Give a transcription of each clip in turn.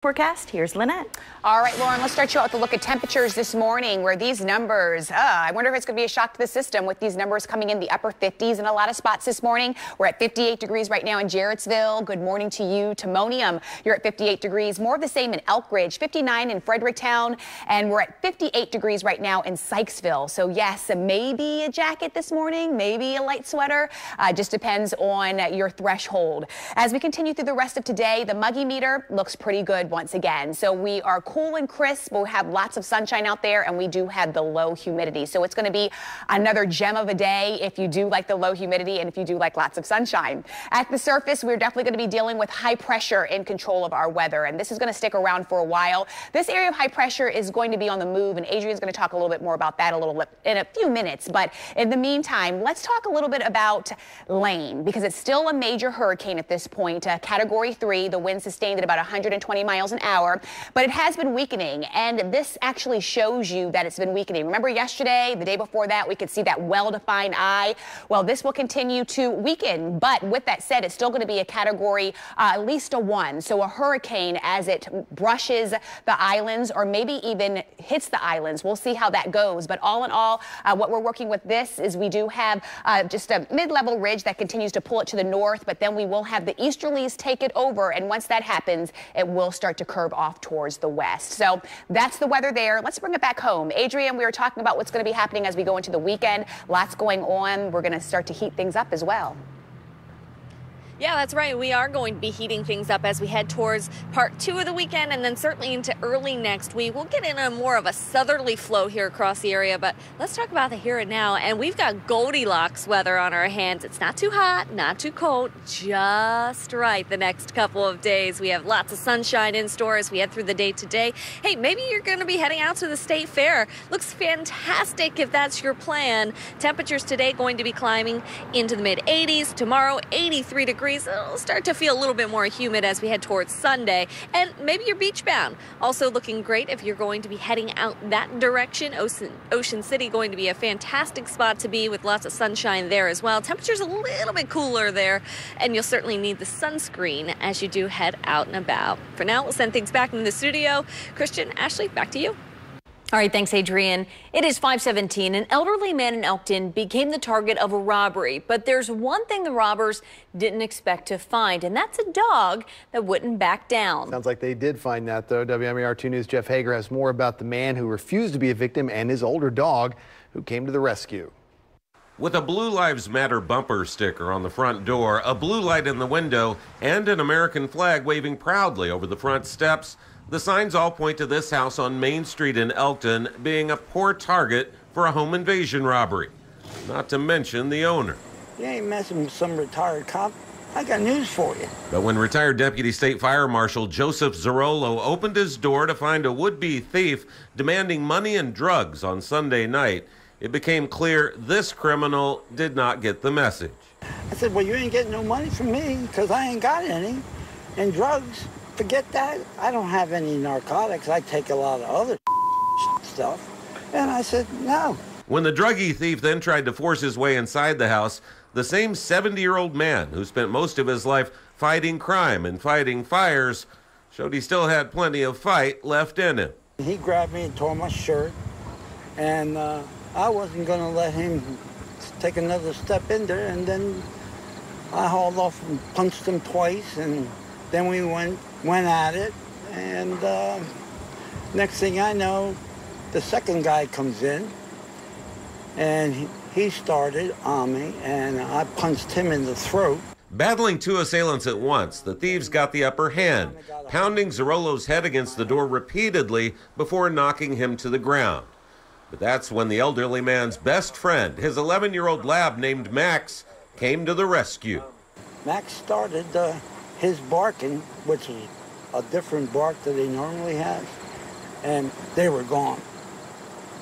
Forecast, here's Lynette. All right, Lauren, let's start you out with a look at temperatures this morning, where these numbers, I wonder if it's going to be a shock to the system with these numbers coming in the upper 50s in a lot of spots this morning. We're at 58 degrees right now in Jarrettsville. Good morning to you. Timonium, you're at 58 degrees. More of the same in Elk Ridge, 59 in Fredericktown, and we're at 58 degrees right now in Sykesville. So yes, maybe a jacket this morning, maybe a light sweater. Just depends on your threshold. As we continue through the rest of today, the muggy meter looks pretty good once again. So we are cool and crisp. We'll have lots of sunshine out there, and we do have the low humidity. So it's going to be another gem of a day if you do like the low humidity and if you do like lots of sunshine. At the surface, we're definitely going to be dealing with high pressure in control of our weather, and this is going to stick around for a while. This area of high pressure is going to be on the move, and Adrian's going to talk a little bit more about that in a few minutes. But in the meantime, let's talk a little bit about Lane, because it's still a major hurricane at this point, Category 3. The wind sustained at about 120 miles an hour, but it has been weakening, and this actually shows you that it's been weakening. Remember yesterday, the day before that, we could see that well-defined eye. Well, this will continue to weaken, but with that said, it's still going to be a category, at least a 1. So a hurricane as it brushes the islands or maybe even hits the islands. We'll see how that goes. But all in all, what we're working with this is we do have just a mid-level ridge that continues to pull it to the north, but then we will have the easterlies take it over, and once that happens, it will start to curve off towards the west. So that's the weather there. Let's bring it back home. Adrian, we were talking about what's going to be happening as we go into the weekend. Lots going on. We're going to start to heat things up as well. Yeah, that's right. We are going to be heating things up as we head towards part 2 of the weekend, and then certainly into early next week. We'll get in a more of a southerly flow here across the area, but let's talk about the here and now. And we've got Goldilocks weather on our hands. It's not too hot, not too cold, just right the next couple of days. We have lots of sunshine in store as we head through the day today. Hey, maybe you're going to be heading out to the state fair. Looks fantastic if that's your plan. Temperatures today going to be climbing into the mid-80s. Tomorrow, 83 degrees. It'll start to feel a little bit more humid as we head towards Sunday. And maybe you're beach bound. Also looking great if you're going to be heading out that direction. Ocean City going to be a fantastic spot to be with lots of sunshine there as well. Temperatures a little bit cooler there, and you'll certainly need the sunscreen as you do head out and about. For now, we'll send things back into the studio. Christian, Ashley, back to you. All right, thanks, Adrian. It is 5:17. An elderly man in Elkton became the target of a robbery, but there's one thing the robbers didn't expect to find, and that's a dog that wouldn't back down. Sounds like they did find that, though. WMAR 2 News' Jeff Hager has more about the man who refused to be a victim and his older dog who came to the rescue. With a Blue Lives Matter bumper sticker on the front door, a blue light in the window, and an American flag waving proudly over the front steps, the signs all point to this house on Main Street in Elkton being a poor target for a home invasion robbery. Not to mention the owner. You ain't messing with some retired cop. I got news for you. But when retired Deputy State Fire Marshal Joseph Zerolo opened his door to find a would-be thief demanding money and drugs on Sunday night, it became clear this criminal did not get the message. I said, well, you ain't getting no money from me because I ain't got any. And drugs, forget that. I don't have any narcotics. I take a lot of other stuff. And I said, no. When the druggie thief then tried to force his way inside the house, the same 70-year-old man who spent most of his life fighting crime and fighting fires showed he still had plenty of fight left in him. He grabbed me and tore my shirt, and I wasn't going to let him take another step in there, and then I hauled off and punched him twice, and then we went at it, and next thing I know, the second guy comes in, and he started on me, and I punched him in the throat. Battling two assailants at once, the thieves got the upper hand, pounding Zerolo's head against the door repeatedly before knocking him to the ground. But that's when the elderly man's best friend, his 11-year-old lab named Max, came to the rescue. Max started his barking, which is a different bark that he normally has, and they were gone.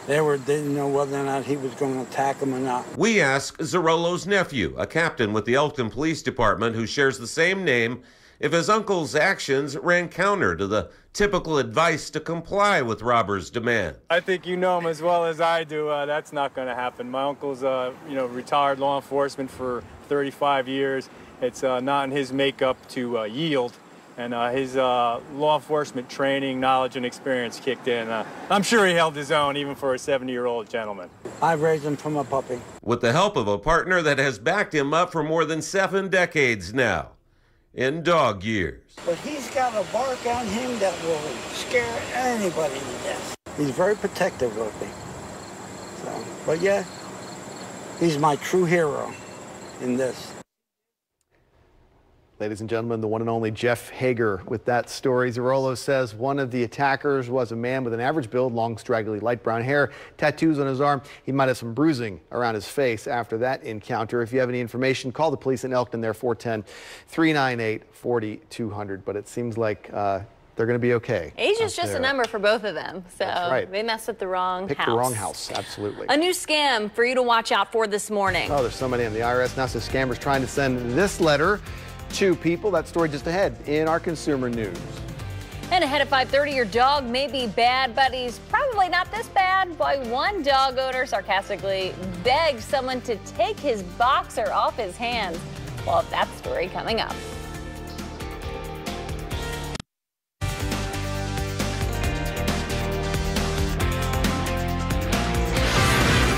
They didn't know whether or not he was going to attack them or not. We asked Zerolo's nephew, a captain with the Elkton Police Department who shares the same name, if his uncle's actions ran counter to the typical advice to comply with robbers' demand. I think you know him as well as I do. That's not going to happen. My uncle's, retired law enforcement for 35 years. It's not in his makeup to yield and his law enforcement training, knowledge, and experience kicked in. I'm sure he held his own even for a 70-year-old gentleman. I raised him from a puppy. With the help of a partner that has backed him up for more than 7 decades now, in dog years. But he's got a bark on him that will scare anybody to death. He's very protective of me. So, but yeah, he's my true hero in this. Ladies and gentlemen, the one and only Jeff Hager with that story. Zarolo says one of the attackers was a man with an average build, long, straggly, light brown hair, tattoos on his arm. He might have some bruising around his face after that encounter. If you have any information, call the police in Elkton. They're 410-398-4200. But it seems like they're going to be okay. Age is just a number for both of them. So that's right. They messed with the wrong house. Picked the wrong house, absolutely. A new scam for you to watch out for this morning. Oh, there's so many. And the IRS now says scammers trying to send this letter to people. That story just ahead in our consumer news. And ahead at 5:30, your dog may be bad, but he's probably not this bad. Why one dog owner sarcastically begged someone to take his boxer off his hands. Well, that story coming up.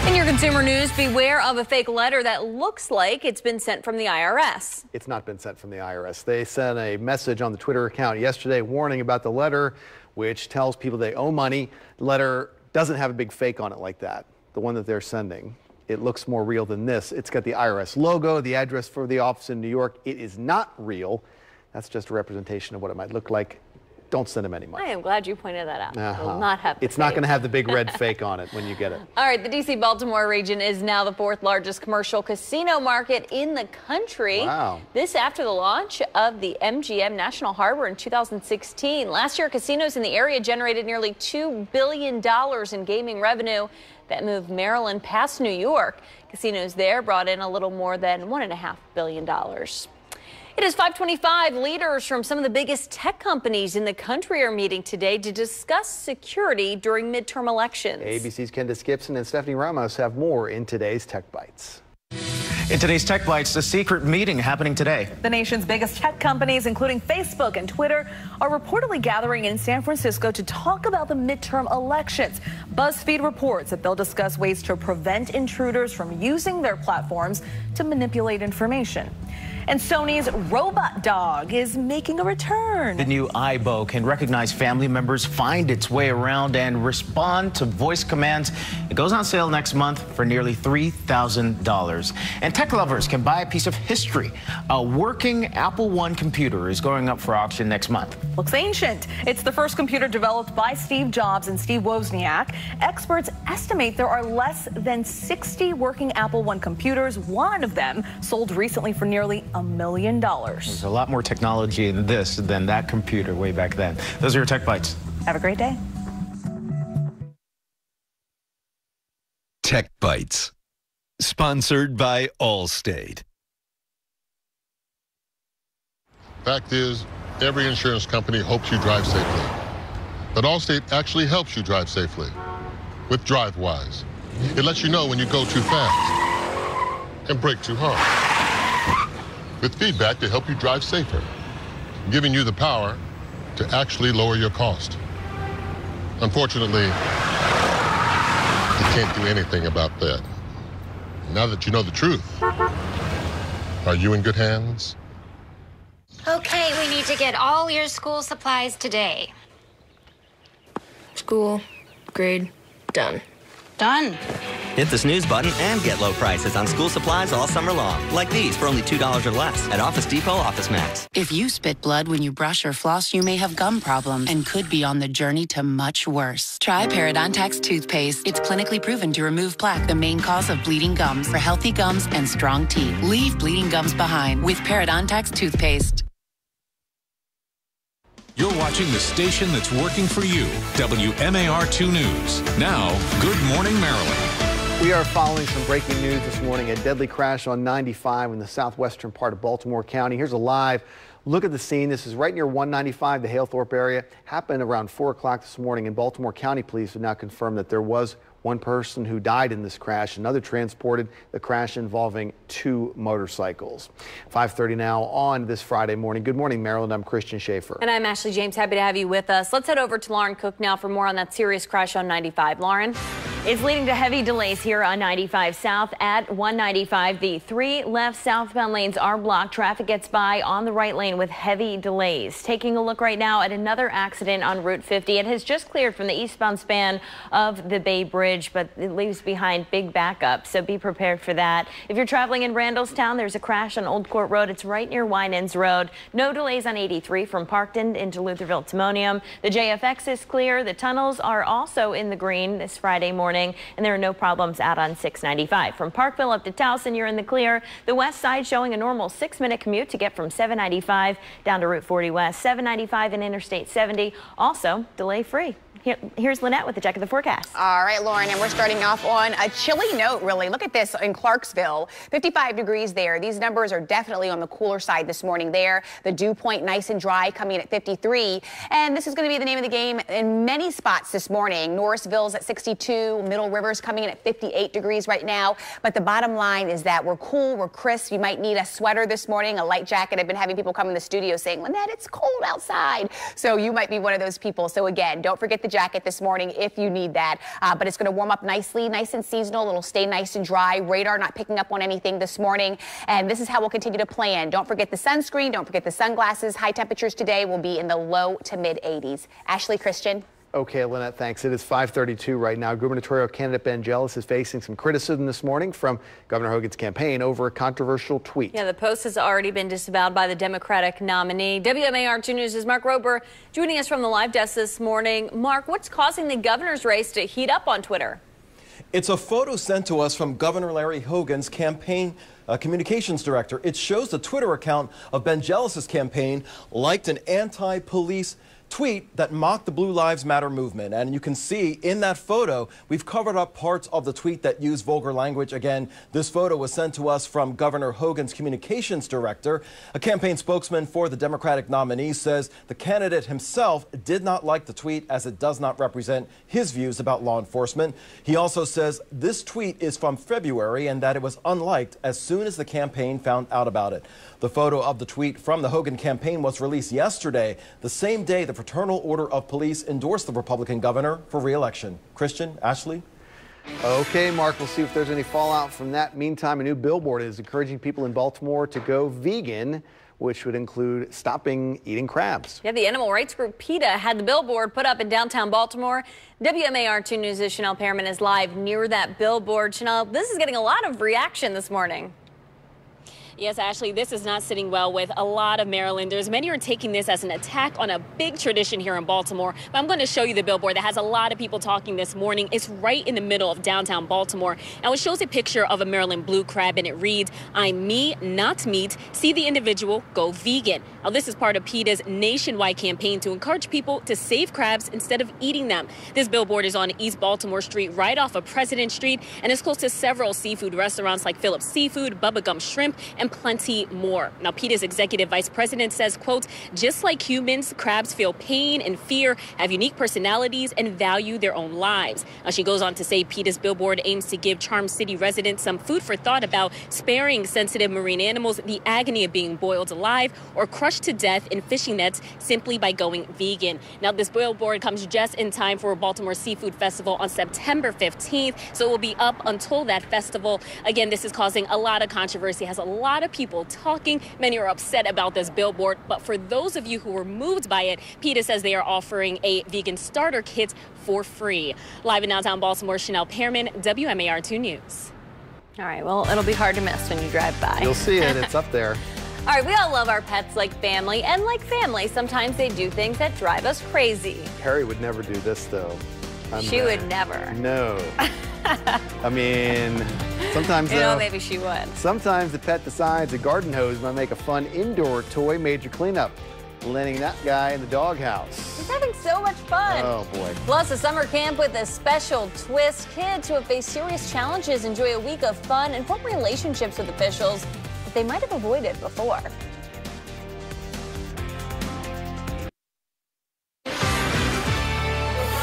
In your consumer news, beware of a fake letter that looks like it's been sent from the IRS. It's not been sent from the IRS. They sent a message on the Twitter account yesterday warning about the letter, which tells people they owe money. The letter doesn't have a big fake on it like that, the one that they're sending. It looks more real than this. It's got the IRS logo, the address for the office in New York. It is not real. That's just a representation of what it might look like. Don't send them any money. I am glad you pointed that out. It will not have It's not going to have the big red fake on it when you get it. All right, the D.C.-Baltimore region is now the 4th largest commercial casino market in the country. Wow. This after the launch of the MGM National Harbor in 2016. Last year, casinos in the area generated nearly $2 billion in gaming revenue that moved Maryland past New York. Casinos there brought in a little more than $1.5 billion. It is 5:25. Leaders from some of the biggest tech companies in the country are meeting today to discuss security during midterm elections. ABC's Kendis Gibson and Stephanie Ramos have more in today's Tech Bites. In today's Tech Bites, a secret meeting happening today. The nation's biggest tech companies, including Facebook and Twitter, are reportedly gathering in San Francisco to talk about the midterm elections. BuzzFeed reports that they'll discuss ways to prevent intruders from using their platforms to manipulate information. And Sony's robot dog is making a return. The new Aibo can recognize family members, find its way around, and respond to voice commands. It goes on sale next month for nearly $3,000. And tech lovers can buy a piece of history. A working Apple I computer is going up for auction next month. Looks ancient. It's the first computer developed by Steve Jobs and Steve Wozniak. Experts estimate there are less than 60 working Apple I computers. One of them sold recently for nearly $1 million. There's a lot more technology in this than that computer way back then. Those are your Tech Bites. Have a great day. Tech Bites, sponsored by Allstate. Fact is, every insurance company hopes you drive safely. But Allstate actually helps you drive safely with DriveWise. It lets you know when you go too fast and brake too hard, with feedback to help you drive safer, giving you the power to actually lower your cost. Unfortunately, you can't do anything about that. Now that you know the truth, are you in good hands? Okay, we need to get all your school supplies today. School, grade, done. Done. Hit the snooze button and get low prices on school supplies all summer long. Like these for only $2 or less at Office Depot Office Max. If you spit blood when you brush or floss, you may have gum problems and could be on the journey to much worse. Try Parodontax toothpaste. It's clinically proven to remove plaque, the main cause of bleeding gums, for healthy gums and strong teeth. Leave bleeding gums behind with Parodontax toothpaste. You're watching the station that's working for you, WMAR 2 News. Now, Good Morning Maryland. We are following some breaking news this morning. A deadly crash on 95 in the southwestern part of Baltimore County. Here's a live Look at the scene. This is right near 195, the Halethorpe area. Happened around 4 o'clock this morning, and Baltimore County Police have now confirmed that there was one person who died in this crash, another transported. The crash involving 2 motorcycles. 5:30 now on this Friday morning. Good morning, Maryland. I'm Christian Schaefer. And I'm Ashley James. Happy to have you with us. Let's head over to Lauren Cook now for more on that serious crash on 95. Lauren? It's leading to heavy delays here on 95 South at 195. The 3 left southbound lanes are blocked. Traffic gets by on the right lane with heavy delays. Taking a look right now at another accident on Route 50. It has just cleared from the eastbound span of the Bay Bridge, but it leaves behind big backup, so be prepared for that. If you're traveling in Randallstown, there's a crash on Old Court Road. It's right near Winans Road. No delays on 83 from Parkton into Lutherville Timonium. The JFX is clear. The tunnels are also in the green this Friday morning, and there are no problems out on 695. From Parkville up to Towson, you're in the clear. The west side showing a normal 6-minute commute to get from 795 down to Route 40 West. 795 and Interstate 70 also delay free. Here's Lynette with a check of the forecast. All right, Lauren, and we're starting off on a chilly note, really. Look at this in Clarksville, 55 degrees there. These numbers are definitely on the cooler side this morning there. The dew point nice and dry coming in at 53. And this is going to be the name of the game in many spots this morning. Norrisville's at 62, Middle River's coming in at 58 degrees right now. But the bottom line is that we're cool, we're crisp. You might need a sweater this morning, a light jacket. I've been having people come in the studio saying, Lynette, it's cold outside. So you might be one of those people. So again, don't forget the jacket this morning if you need that. But it's going to warm up nicely, nice and seasonal. It'll stay nice and dry. Radar not picking up on anything this morning. And this is how we'll continue to plan. Don't forget the sunscreen. Don't forget the sunglasses. High temperatures today will be in the low to mid 80s. Ashley, Christian. Okay, Lynette, thanks. It is 5:32 right now. Gubernatorial candidate Ben Jealous is facing some criticism this morning from Governor Hogan's campaign over a controversial tweet. Yeah, the post has already been disavowed by the Democratic nominee. WMAR 2 News' Mark Rober joining us from the live desk this morning. Mark, what's causing the governor's race to heat up on Twitter? It's a photo sent to us from Governor Larry Hogan's campaign communications director. It shows the Twitter account of Ben Jealous's campaign liked an anti-police tweet that mocked the Blue Lives Matter movement. And you can see in that photo, we've covered up parts of the tweet that use vulgar language. Again, this photo was sent to us from Governor Hogan's communications director. A campaign spokesman for the Democratic nominee says the candidate himself did not like the tweet as it does not represent his views about law enforcement. He also says this tweet is from February and that it was unliked as soon as the campaign found out about it. The photo of the tweet from the Hogan campaign was released yesterday, the same day the Fraternal Order of Police endorsed the Republican governor for re-election. Christian, Ashley? Okay, Mark, we'll see if there's any fallout from that. Meantime, a new billboard is encouraging people in Baltimore to go vegan, which would include stopping eating crabs. Yeah, the animal rights group PETA had the billboard put up in downtown Baltimore. WMAR 2 News' Chanel Pearman is live near that billboard. Chanel, this is getting a lot of reaction this morning. Yes, Ashley, this is not sitting well with a lot of Marylanders. Many are taking this as an attack on a big tradition here in Baltimore. But I'm going to show you the billboard that has a lot of people talking this morning. It's right in the middle of downtown Baltimore. Now, it shows a picture of a Maryland blue crab, and it reads, "I'm me, not meat. See the individual, go vegan." Now, this is part of PETA's nationwide campaign to encourage people to save crabs instead of eating them. This billboard is on East Baltimore Street, right off of President Street, and it's close to several seafood restaurants like Phillips Seafood, Bubba Gum Shrimp, and plenty more. Now, PETA's executive vice president says, quote, "Just like humans, crabs feel pain and fear, have unique personalities, and value their own lives." Now, she goes on to say PETA's billboard aims to give Charm City residents some food for thought about sparing sensitive marine animals the agony of being boiled alive or crushed to death in fishing nets simply by going vegan. Now, this billboard comes just in time for Baltimore Seafood Festival on September 15th, so it will be up until that festival. Again, this is causing a lot of controversy, has a lot of people talking. Many are upset about this billboard, but for those of you who were moved by it, PETA says they are offering a vegan starter kit for free. Live in downtown Baltimore, Chanel Pearman, WMAR 2 News. All right, well, it'll be hard to miss when you drive by. You'll see it. It's up there. All right, we all love our pets like family, and like family, sometimes they do things that drive us crazy. Harry would never do this, though. She would never. No. I mean, sometimes maybe she would. Sometimes the pet decides a garden hose might make a fun indoor toy major cleanup, landing that guy in the doghouse. He's having so much fun. Oh, boy. Plus, a summer camp with a special twist. Kids who have faced serious challenges enjoy a week of fun and form relationships with officials that they might have avoided before.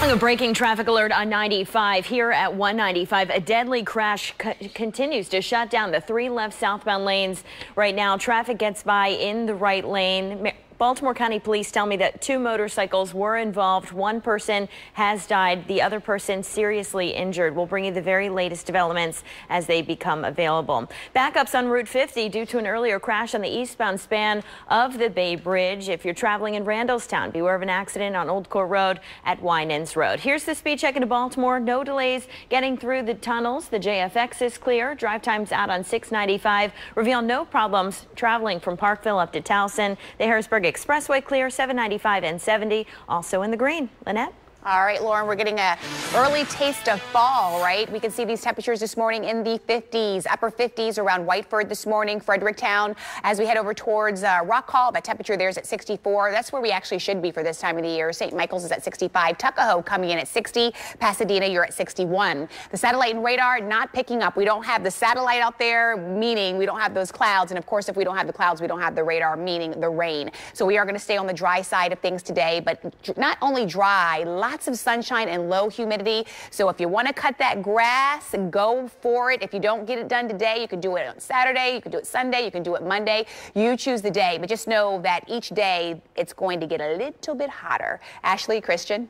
A breaking traffic alert on 95 here at 195. A deadly crash continues to shut down the 3 left southbound lanes. Right now, traffic gets by in the right lane. Baltimore County Police tell me that 2 motorcycles were involved. 1 person has died. The other person seriously injured. We'll bring you the very latest developments as they become available. Backups on Route 50 due to an earlier crash on the eastbound span of the Bay Bridge. If you're traveling in Randallstown, beware of an accident on Old Core Road at Winans Road. Here's the speed check into Baltimore. No delays getting through the tunnels. The JFX is clear. Drive times out on 695 reveal no problems traveling from Parkville up to Towson. The Harrisburg Expressway clear, 795 and 70, also in the green. Lynette? All right, Lauren, we're getting an early taste of fall, right? We can see these temperatures this morning in the 50s, upper 50s around Whiteford this morning, Fredericktown. As we head over towards Rock Hall, that temperature there is at 64. That's where we actually should be for this time of the year. St. Michael's is at 65. Tuckahoe coming in at 60. Pasadena, you're at 61. The satellite and radar not picking up. We don't have the satellite out there, meaning we don't have those clouds. And of course, if we don't have the clouds, we don't have the radar, meaning the rain. So we are going to stay on the dry side of things today, but not only dry, lots of sunshine and low humidity. So if you want to cut that grass, go for it. If you don't get it done today, you can do it on Saturday, you can do it Sunday, you can do it Monday. You choose the day, but just know that each day it's going to get a little bit hotter. Ashley, Christian.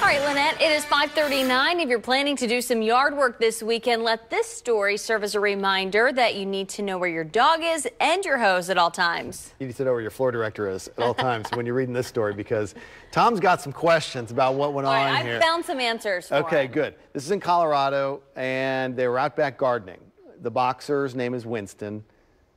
All right, Lynette, it is 5:39. If you're planning to do some yard work this weekend, let this story serve as a reminder that you need to know where your dog is and your hose at all times. You need to know where your floor director is at all times when you're reading this story, because Tom's got some questions about what went on here. I found some answers for Okay, him. good. This is in Colorado, and they were out back gardening. The boxer's name is Winston,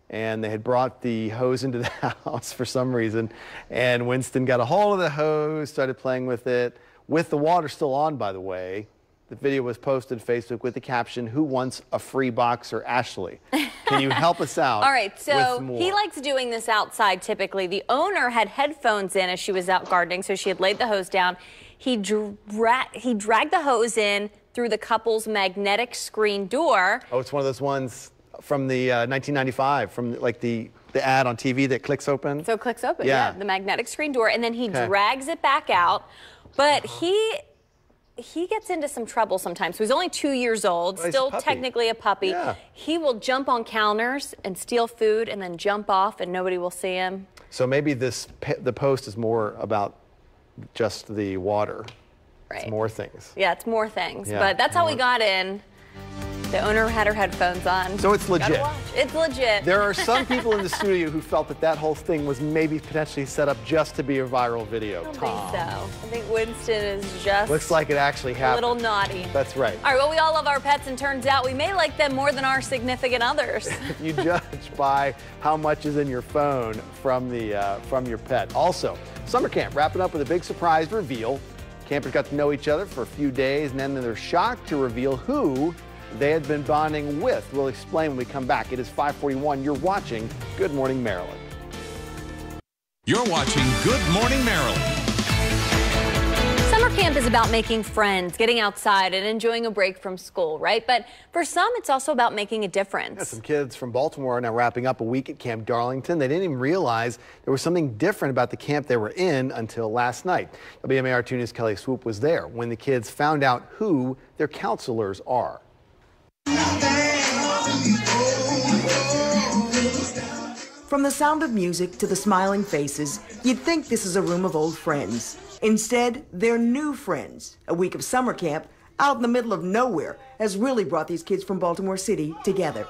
and they had brought the hose into the house for some reason, and Winston got a hold of the hose, started playing with it, with the water still on, by the way. The video was posted to Facebook with the caption, "Who wants a free boxer, Ashley?" Can you help us out? All right, so with more? he likes doing this outside typically. The owner had headphones in as she was out gardening, so she had laid the hose down. He dragged the hose in through the couple's magnetic screen door. Oh, it's one of those ones from the 1995, from like the ad on TV that clicks open. So it clicks open, Yeah. the magnetic screen door, and then he drags it back out. But he gets into some trouble sometimes. So he's only 2 years old, still technically a puppy. Yeah. He will jump on counters and steal food and then jump off and nobody will see him. So maybe the post is more about just the water. Right. It's more things. Yeah, it's more things. Yeah, but that's how we got in. The owner had her headphones on. So it's legit. Gotta watch. It's legit. There are some people in the studio who felt that that whole thing was maybe potentially set up just to be a viral video. I don't think so. I think Winston is just Looks like it actually happened. a little naughty. That's right. All right, well, we all love our pets, and turns out we may like them more than our significant others. If you judge by how much is in your phone from your pet. Also, summer camp wrapping up with a big surprise reveal. Campers got to know each other for a few days, and then they're shocked to reveal who they had been bonding with. We'll explain when we come back. It is 5:41. You're watching Good Morning Maryland. You're watching Good Morning Maryland. Summer camp is about making friends, getting outside, and enjoying a break from school, right? But for some, it's also about making a difference. Yeah, some kids from Baltimore are now wrapping up a week at Camp Darlington. They didn't even realize there was something different about the camp they were in until last night. WMAR 2 News' Kelly Swoop was there when the kids found out who their counselors are. From the sound of music to the smiling faces, you'd think this is a room of old friends. Instead, they're new friends. A week of summer camp out in the middle of nowhere has really brought these kids from Baltimore City together.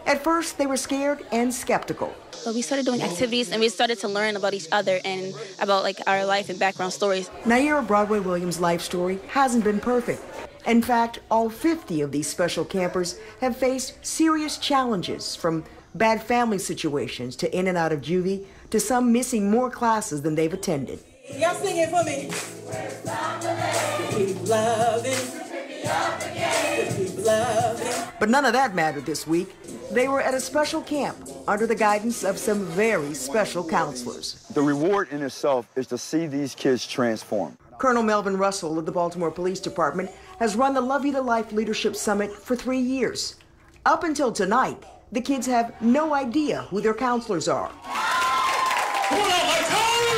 At first, they were scared and skeptical. But we started doing activities and we started to learn about each other and about our life and background stories. Naira Broadway Williams' life story hasn't been perfect. In fact, all 50 of these special campers have faced serious challenges, from bad family situations to in and out of juvie to some missing more classes than they've attended. Y'all sing it for me. Keep loving. Keep loving. But none of that mattered this week. They were at a special camp under the guidance of some very special counselors. The reward in itself is to see these kids transform. Colonel Melvin Russell of the Baltimore Police Department has run the Love You to Life Leadership Summit for 3 years. Up until tonight, the kids have no idea who their counselors are. Come on,